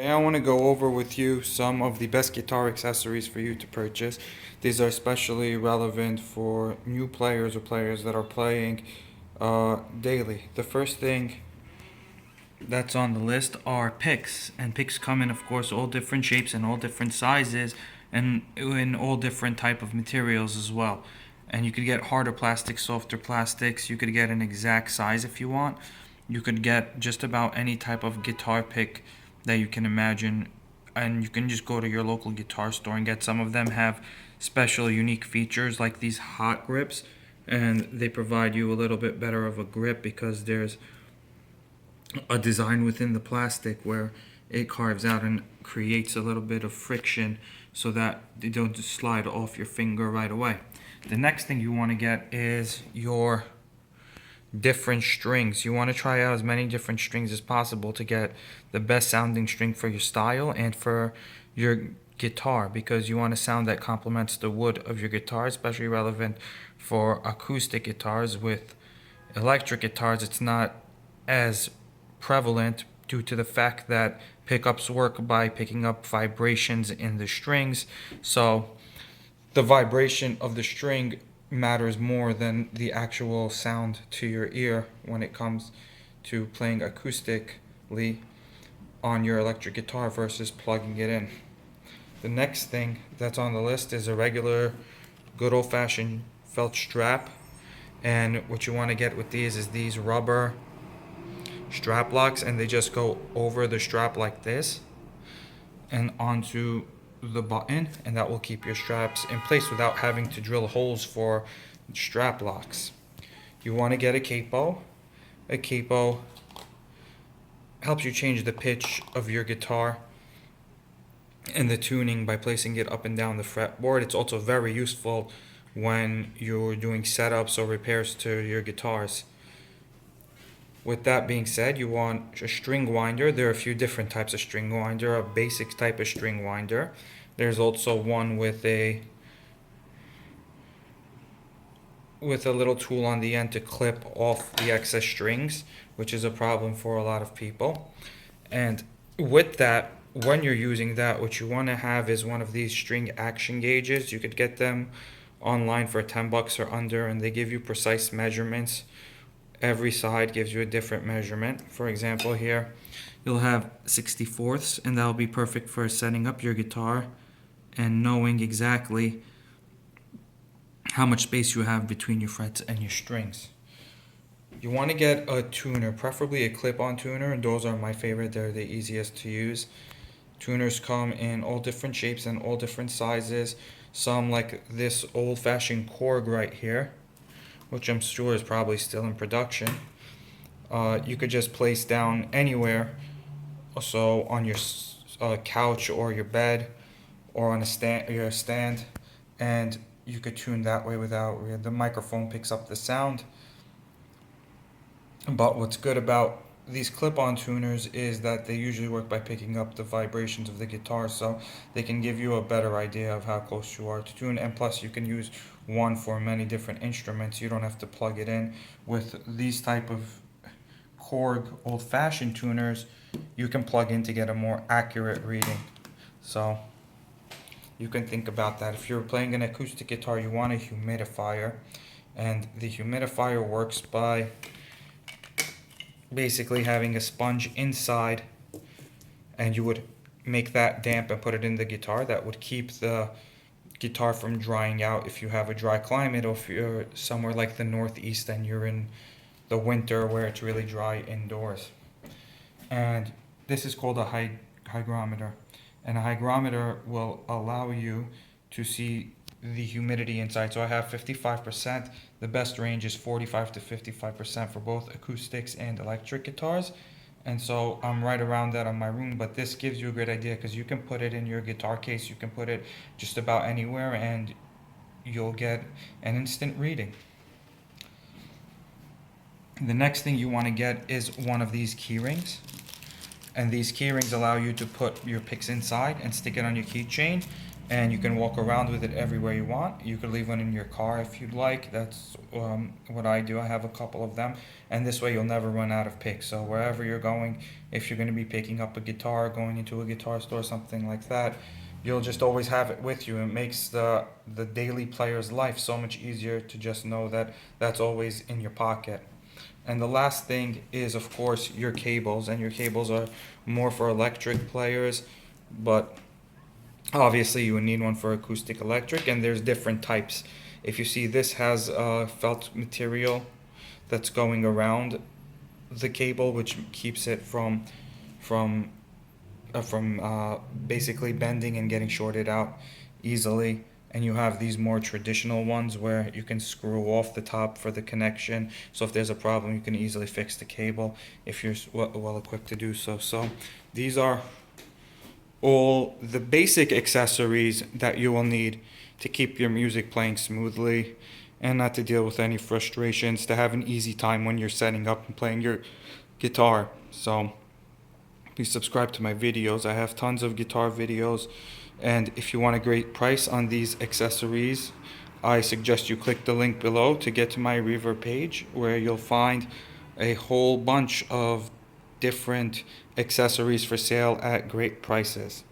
Today I want to go over with you some of the best guitar accessories for you to purchase. These are especially relevant for new players or players that are playing daily. The first thing that's on the list are picks, and picks come in, of course, all different shapes and all different sizes, and in all different type of materials as well. And you could get harder plastics, softer plastics. You could get an exact size if you want. You could get just about any type of guitar pick that you can imagine, and you can just go to your local guitar store and get. Some of them have special unique features like these hot grips, and they provide you a little bit better of a grip because there's a design within the plastic where it carves out and creates a little bit of friction so that they don't just slide off your finger right away. The next thing you want to get is your different strings. You want to try out as many different strings as possible to get the best sounding string for your style and for your guitar, because you want a sound that complements the wood of your guitar, especially relevant for acoustic guitars. With electric guitars, it's not as prevalent due to the fact that pickups work by picking up vibrations in the strings. So the vibration of the string matters more than the actual sound to your ear when it comes to playing acoustically on your electric guitar versus plugging it in. The next thing that's on the list is a regular good old-fashioned felt strap. And what you want to get with these is these rubber strap locks, and they just go over the strap like this and onto the button, and that will keep your straps in place without having to drill holes for strap locks. You want to get a capo. A capo helps you change the pitch of your guitar and the tuning by placing it up and down the fretboard. It's also very useful when you're doing setups or repairs to your guitars. With that being said, you want a string winder. There are a few different types of string winder. A basic type of string winder. There's also one with a little tool on the end to clip off the excess strings, which is a problem for a lot of people. And with that, when you're using that, what you want to have is one of these string action gauges. You could get them online for $10 or under, and they give you precise measurements. Every side gives you a different measurement. For example, here you'll have 64ths, and that'll be perfect for setting up your guitar and knowing exactly how much space you have between your frets and your strings. You want to get a tuner, preferably a clip-on tuner, and those are my favorite. They're the easiest to use. Tuners come in all different shapes and all different sizes. Some like this old-fashioned Korg right here, which I'm sure is probably still in production. You could just place down anywhere, so on your couch or your bed or on your stand, and you could tune that way without the microphone picks up the sound. But what's good about these clip-on tuners is that they usually work by picking up the vibrations of the guitar, so they can give you a better idea of how close you are to tune. And plus, you can use one for many different instruments. You don't have to plug it in. With these type of Korg old-fashioned tuners, you can plug in to get a more accurate reading. So you can think about that. If you're playing an acoustic guitar, you want a humidifier, and the humidifier works by basically having a sponge inside, and you would make that damp and put it in the guitar. That would keep the guitar from drying out if you have a dry climate, or if you're somewhere like the Northeast and you're in the winter where it's really dry indoors. And this is called a hygrometer, and a hygrometer will allow you to see the humidity inside. So I have 55%. The best range is 45 to 55% for both acoustics and electric guitars. And so I'm right around that on my room, but this gives you a great idea because you can put it in your guitar case, you can put it just about anywhere, and you'll get an instant reading. The next thing you want to get is one of these key rings. And these key rings allow you to put your picks inside and stick it on your keychain. and you can walk around with it everywhere you want. You could leave one in your car if you'd like. That's what I do. I have a couple of them, and this way you'll never run out of picks. So wherever you're going, if you're going to be picking up a guitar, going into a guitar store, something like that, you'll just always have it with you. It makes the daily player's life so much easier to just know that that's always in your pocket. And the last thing is, of course, your cables, and your cables are more for electric players, but obviously you would need one for acoustic electric, and there's different types. If you see, this has felt material that's going around the cable, which keeps it from basically bending and getting shorted out easily. And you have these more traditional ones where you can screw off the top for the connection. So if there's a problem, you can easily fix the cable if you're well equipped to do so. So these are all the basic accessories that you will need to keep your music playing smoothly and not to deal with any frustrations, to have an easy time when you're setting up and playing your guitar. So please subscribe to my videos. I have tons of guitar videos, and if you want a great price on these accessories, I suggest you click the link below to get to my Reverb page, where you'll find a whole bunch of different accessories for sale at great prices.